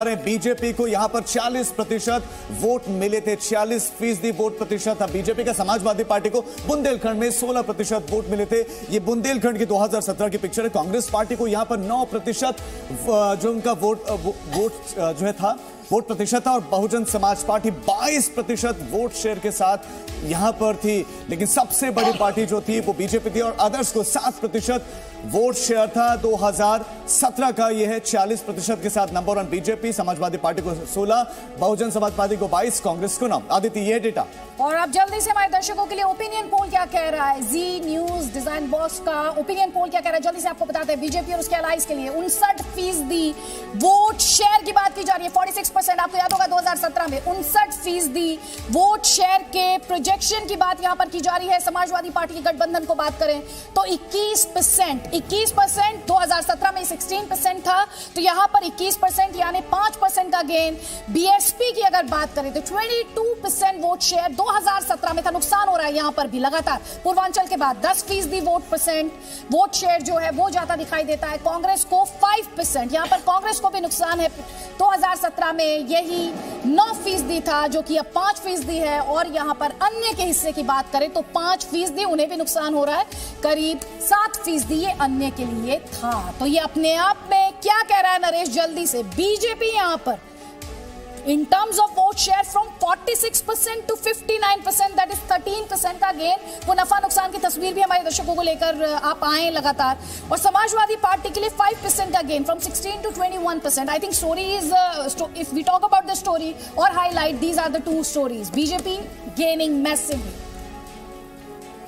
BJP को यहां पर 40% वोट मिले थे। 46% वोट प्रतिशत था बीजेपी का। समाजवादी पार्टी को बुंदेलखंड में 16% वोट मिले थे। ये बुंदेलखंड की 2017 की पिक्चर है। कांग्रेस पार्टी को यहां पर 9% जो उनका वोट जो है था वोट प्रतिशत था, और Bahujan Samaj party 22% vote share के साथ यहां पर थी। लेकिन सबसे बड़ी पार्टी जो थी वो बीजेपी थी, और अदर्स को 7% वोट शेयर था 2017 का। यह है 40% के साथ नंबर 1 बीजेपी, समाजवादी पार्टी को 16, बहुजन समाज पार्टी को 22, कांग्रेस को 9। आदित्य, ये डेटा। और अब जल्दी से हमारे दर्शकों के लिए ओपिनियन पोल क्या कह रहा है, जी न्यूज डिजाइन बॉक्स का ओपिनियन पोल क्या कह रहा है, जल्दी से आपको बताते हैं। बीजेपी और उसके अलाइज के लिए 59% वोट शेयर की बात की जा रही है। 46%, आपको याद होगा 2017 में 59% वोट शेयर के प्रोजेक्शन की बात यहां पर की जा रही है। समाजवादी पार्टी के गठबंधन को बात करें तो 21%, 2017 में 16% था, तो यहां पर 21% यानी 5% का गेन। बीएसपी की अगर बात करें तो 22% वोट शेयर 2017 में था, नुकसान हो रहा है यहां पर भी लगातार। पूर्वांचल के बाद 10% वोट शेयर जो है वो जाता दिखाई देता है। कांग्रेस को 5%, यहां पर कांग्रेस को भी नुकसान है। 2017 में यही 9% था, जो कि अब 5% है। और यहां पर अन्य के हिस्से की बात करें तो 5%, उन्हें भी नुकसान हो रहा है। करीब 7% ये अन्य के लिए था। तो ये अपने आप में क्या कह रहा है नरेश, जल्दी से। बीजेपी यहां पर in terms of vote share from 46% to 59%, that is 13% का गेन। वो नफा नुकसान की तस्वीर भी हमारे दर्शकों को लेकर आप आए लगातार। और समाजवादी पार्टी के लिए 5% का gain from 16 to 21%। I think story is if we talk about the story or highlight, these are the two stories. BJP gaining massively।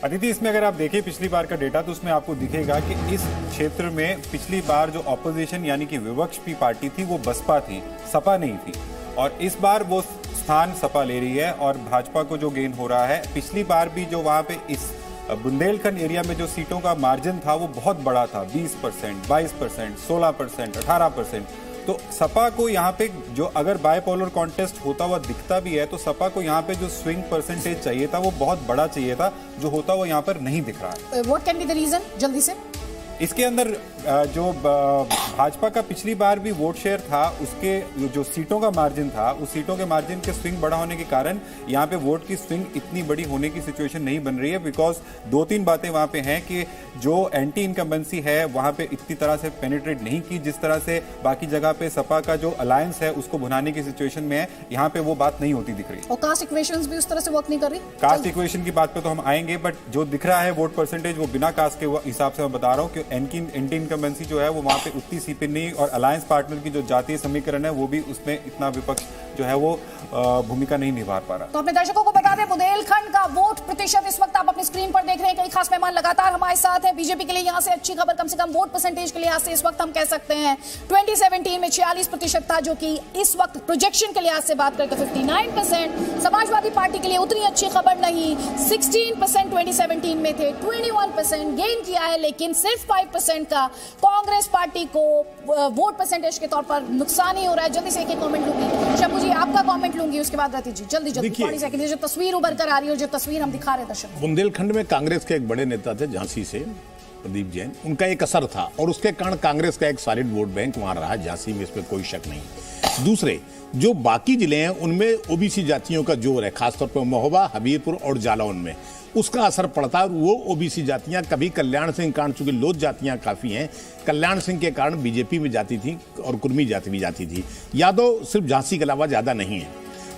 Aditi, इसमें अगर आप देखें पिछली बार का डेटा तो उसमें आपको दिखेगा कि इस क्षेत्र में पिछली बार जो ऑपोजिशन यानी कि विपक्ष की पार्टी थी वो बसपा थी, सपा नहीं थी। और इस बार वो स्थान सपा ले रही है और भाजपा को जो गेन हो रहा है। पिछली बार भी जो वहां पे इस बुंदेलखंड एरिया में जो सीटों का मार्जिन था वो बहुत बड़ा था, 20%, 22%, 16%, 18%। तो सपा को यहाँ पे जो अगर बायपोलर कॉन्टेस्ट होता हुआ दिखता भी है तो सपा को यहाँ पे जो स्विंग परसेंटेज चाहिए था वो बहुत बड़ा चाहिए था, जो होता हुआ यहाँ पर नहीं दिख रहा है। What can be the reason? जल्दी से। इसके अंदर जो भाजपा का पिछली बार भी वोट शेयर था, उसके जो सीटों का मार्जिन था, उस सीटों के मार्जिन के स्विंग बड़ा होने के कारण यहाँ पे वोट की स्विंग इतनी बड़ी होने की सिचुएशन नहीं बन रही है। बिकॉज 2-3 बातें वहाँ पे हैं कि जो एंटी इनकम्बेंसी है वहाँ पे इतनी तरह से पेनिट्रेट नहीं की जिस तरह से बाकी जगह पे सपा का जो अलायंस है उसको भुनाने की सिचुएशन में है। यहाँ पे वो बात नहीं होती दिख रही। और कास्ट इक्वेशंस भी उस तरह से वर्क नहीं कर रही। कास्ट इक्वेशन की बात पे तो हम आएंगे, बट जो दिख रहा है वोट परसेंटेज वो बिना कास्ट के हिसाब से मैं बता रहा हूँ कि एंटी इनकम्बेंसी जो है वो वहां पे उतनी सीपी नहीं, और अलायंस पार्टनर की जो जातीय समीकरण है वो भी उसमें इतना विपक्ष जो है वो भूमिका नहीं निभा पा रहा। तो अपने दर्शकों को बता दें, बुंदेलखंड का वोट प्रतिशत इस वक्त आप अपनी स्क्रीन पर देख रहे हैं। कई खास मेहमान लगातार हमारे साथ हैं। बीजेपी के लिए यहां से अच्छी खबर, कम से कम वोट परसेंटेज के लिहाज से इस वक्त हम कह सकते हैं 2017 में 46% था, जो कि इस वक्त प्रोजेक्शन के लिहाज से बात करें तो 59%। समाजवादी पार्टी के लिए उतनी अच्छी खबर नहीं, 16% 2017 में थे, 21% गेन किया है, लेकिन सिर्फ 5% का कांग्रेस पार्टी को वोट परसेंटेज के तौर पर नुकसान ही हो रहा है। जल्दी से एक कमेंट लूंगी, शंभू जी आपका कमेंट लूंगी, उसके बाद रति जी जल्दी 40 सेकंड। जो तस्वीर उभर कर आ रही है, जो तस्वीर हम दिखा रहे हैं दर्शकों, बुंदेलखंड में कांग्रेस के एक बड़े नेता थे झांसी से प्रदीप जैन, उनका एक असर था और उसके कारण कांग्रेस का एक सॉलिड वोट बैंक वहां रहा झांसी में, इसमें कोई शक नहीं। दूसरे जो बाकी जिले हैं उनमें ओबीसी जातियों का जोर है, खासतौर पर महोबा, हबीबपुर और जालौन में उसका असर पड़ता है। वो ओबीसी जातियां कभी कल्याण सिंह कारण, चूंकि लोध जातियां काफी हैं, कल्याण सिंह के कारण बीजेपी में जाती थी और कुर्मी जाति भी जाती थी। यादव सिर्फ झांसी के अलावा ज्यादा नहीं है,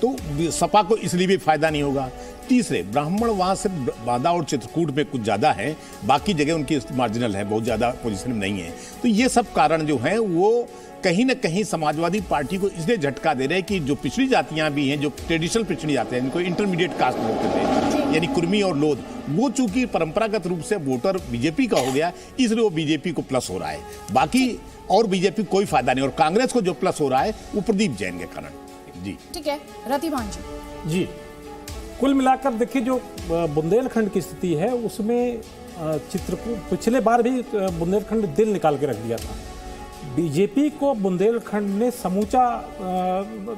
तो सपा को इसलिए भी फायदा नहीं होगा। तीसरे ब्राह्मण वहां से बांदा और चित्रकूट में कुछ ज्यादा है, बाकी जगह उनकी मार्जिनल है, बहुत ज्यादा पोजीशन में नहीं है। तो ये सब कारण जो हैं वो कहीं ना कहीं समाजवादी पार्टी को इसलिए झटका दे रहे हैं कि जो पिछड़ी जातियां भी हैं, जो ट्रेडिशनल पिछड़ी जाते हैं, इनको इंटरमीडिएट कास्ट बोलते थे, यानी कुर्मी और लोध, वो चूंकि परंपरागत रूप से वोटर बीजेपी का हो गया, इसलिए वो बीजेपी को प्लस हो रहा है। बाकी और बीजेपी कोई फायदा नहीं, और कांग्रेस को जो प्लस हो रहा है वो प्रदीप जैन के कारण। जी ठीक है, रतिभान जी। कुल मिलाकर देखिए, जो बुंदेलखंड की स्थिति है उसमें चित्रकूट पिछले बार भी बुंदेलखंड दिल निकाल के रख दिया था। बीजेपी को बुंदेलखंड ने समूचा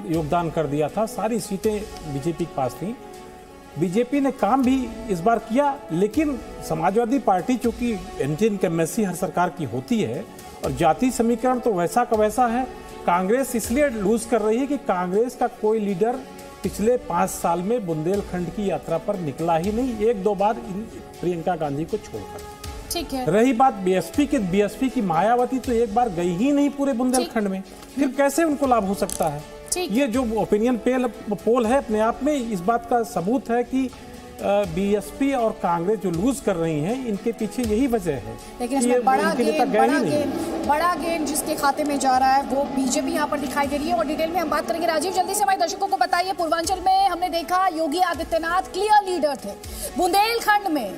योगदान कर दिया था, सारी सीटें बीजेपी के पास थी। बीजेपी ने काम भी इस बार किया, लेकिन समाजवादी पार्टी चूंकि एंटी इनकम्बेंसी हर सरकार की होती है और जाति समीकरण तो वैसा का वैसा है, कांग्रेस इसलिए लूज कर रही है कि कांग्रेस का कोई लीडर पिछले 5 साल में बुंदेलखंड की यात्रा पर निकला ही नहीं, 1-2 बार प्रियंका गांधी को छोड़कर। ठीक है। रही बात बीएसपी की मायावती तो एक बार गई ही नहीं पूरे बुंदेलखंड में, फिर कैसे उनको लाभ हो सकता है? ये जो ओपिनियन पोल है अपने आप में इस बात का सबूत है कि बीएसपी और कांग्रेस जो लूज कर रही हैं, इनके पीछे यही वजह है। लेकिन इसमें बड़ा गेन जिसके खाते में जा रहा है वो बीजेपी यहाँ पर दिखाई दे रही है और डिटेल में हम बात करेंगे। राजीव, जल्दी से हमारे दर्शकों को बताइए, पूर्वांचल में हमने देखा योगी आदित्यनाथ क्लियर लीडर थे, बुंदेलखंड में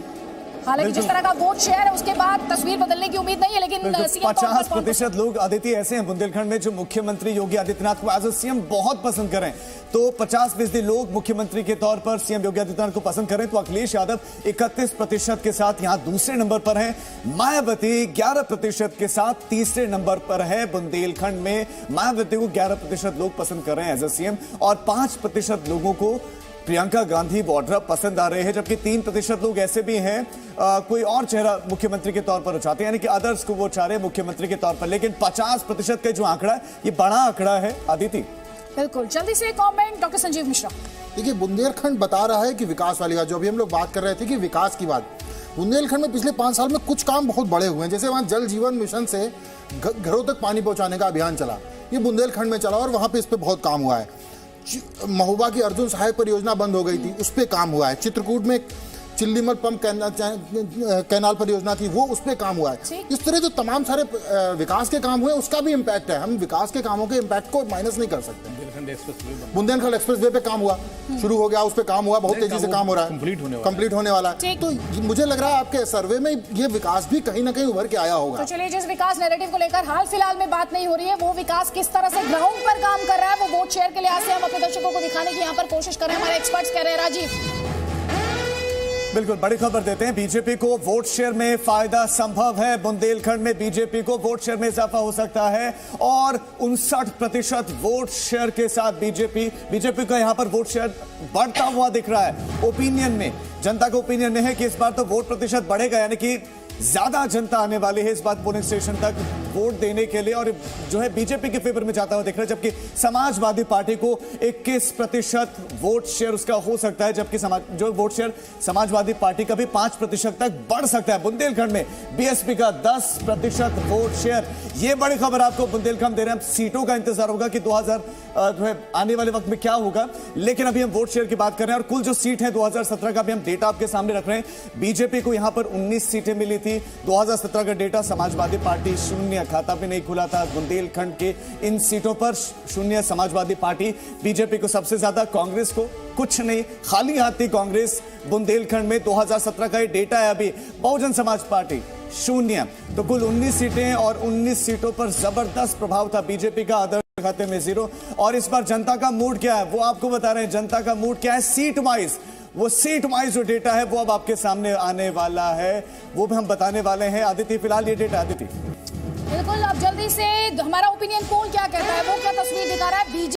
हालांकि जिस तरह का वोट शेयर है उसके बाद तस्वीर बदलने की उम्मीद नहीं है, लेकिन 50% लोग आदित्य ऐसे हैं बुंदेलखंड में जो मुख्यमंत्री योगी आदित्यनाथ को एज सीएम बहुत पसंद करें। तो 50% लोग मुख्यमंत्री के तौर पर सीएम योगी आदित्यनाथ को पसंद करें तो अखिलेश यादव 31% के साथ यहां दूसरे नंबर पर है। मायावती 11% के साथ तीसरे नंबर पर है। बुंदेलखंड में मायावती को 11% लोग पसंद कर रहे हैं एज ए सीएम और 5% लोगों को प्रियंका गांधी वाड्रा पसंद आ रहे हैं, जबकि 3% लोग ऐसे भी हैं कोई और चेहरा मुख्यमंत्री के तौर पर चाहते हैं, यानी कि अदर्स को वो चाह रहे हैं मुख्यमंत्री के तौर पर। लेकिन 50% का जो आंकड़ा है ये बड़ा आंकड़ा है। अदिति, बिल्कुल, जल्दी से कमेंट डॉक्टर संजीव मिश्रा। देखिए, बुंदेलखंड बता रहा है कि विकास वाली बात, जो अभी हम लोग बात कर रहे थे कि विकास की बात, बुंदेलखंड में पिछले 5 साल में कुछ काम बहुत बड़े हुए हैं। जैसे वहां जल जीवन मिशन से घरों तक पानी पहुंचाने का अभियान चला, ये बुंदेलखंड में चला और वहां पे इस पे बहुत काम हुआ है। महोबा की अर्जुन सहायक परियोजना बंद हो गई थी, उस पर काम हुआ है। चित्रकूट में चिल्लीमल पंप कैनाल परियोजना थी, वो उस पर काम हुआ है। इस तरह जो तमाम सारे विकास के काम हुए उसका भी इम्पैक्ट है। हम विकास के कामों के इम्पैक्ट को माइनस नहीं कर सकते। बुंदेलखंड एक्सप्रेस वे पे काम हुआ, शुरू हो गया, उस पर काम हुआ, बहुत तेजी से काम हो रहा है, कंप्लीट होने वाला है। तो मुझे लग रहा है आपके सर्वे में ये विकास भी कहीं ना कहीं उभर के आया होगा। तो चलिए, जिस विकास नैरेटिव को लेकर हाल फिलहाल में बात नहीं हो रही है, वो विकास किस तरह से ग्राउंड पर काम कर रहा है, वो वोट शेयर के लिहाज से हम अपने दर्शकों को दिखाने की यहाँ पर कोशिश कर रहे हैं। हमारे एक्सपर्ट्स कह रहे हैं। राजीव, बिल्कुल बड़ी खबर देते हैं। बीजेपी को वोट शेयर में फायदा संभव है। बुंदेलखंड में बीजेपी को वोट शेयर में इजाफा हो सकता है और 59% वोट शेयर के साथ बीजेपी का यहां पर वोट शेयर बढ़ता हुआ दिख रहा है। ओपिनियन में, जनता का ओपिनियन में है कि इस बार तो वोट प्रतिशत बढ़ेगा, यानी कि ज्यादा जनता आने वाली है इस बार पोलिंग स्टेशन तक वोट देने के लिए और जो है बीजेपी के फेवर में जाता हुआ दिख रहा है। जबकि समाजवादी पार्टी को 21% वोट शेयर उसका हो सकता है, जबकि जो वोट शेयर समाजवादी पार्टी का भी 5% तक बढ़ सकता है। बुंदेलखंड में बीएसपी का 10% वोट शेयर, ये बड़ी खबर आपको बुंदेलखंड दे रहे हैं। सीटों का इंतजार होगा कि 2000 जो है आने वाले वक्त में क्या होगा, लेकिन अभी हम वोट शेयर की बात कर रहे हैं और कुल जो सीट है 2017 का भी हम डेटा आपके सामने रख रहे हैं। बीजेपी को यहां पर 19 सीटें मिली थी। 2017 का डेटा, समाजवादी पार्टी शून्य, खाता भी नहीं खुला था। बुंदेलखंड के इन सीटों पर शून्य समाजवादी पार्टी, बीजेपी को सबसे ज्यादा, कांग्रेस को कुछ नहीं, खाली हाथ थी कांग्रेस बुंदेलखंड में। 2017 का ये डेटा है अभी। बहुजन समाज पार्टी शून्य। तो कुल 19 सीटें और 19 सीटों पर जबरदस्त प्रभाव था बीजेपी का, अदर खाते में 0। और इस बार जनता का मूड क्या है वो आपको बता रहे हैं। जनता का मूड क्या है सीट वाइज, वो सीट वाइज जो डेटा है वो अब आपके सामने आने वाला है, वो भी हम बताने वाले हैं। आदित्य, फिलहाल ये डेटा। आदित्य, बिल्कुल, अब जल्दी से हमारा ओपिनियन पोल क्या कहता है, वो क्या तस्वीर दिखा रहा है।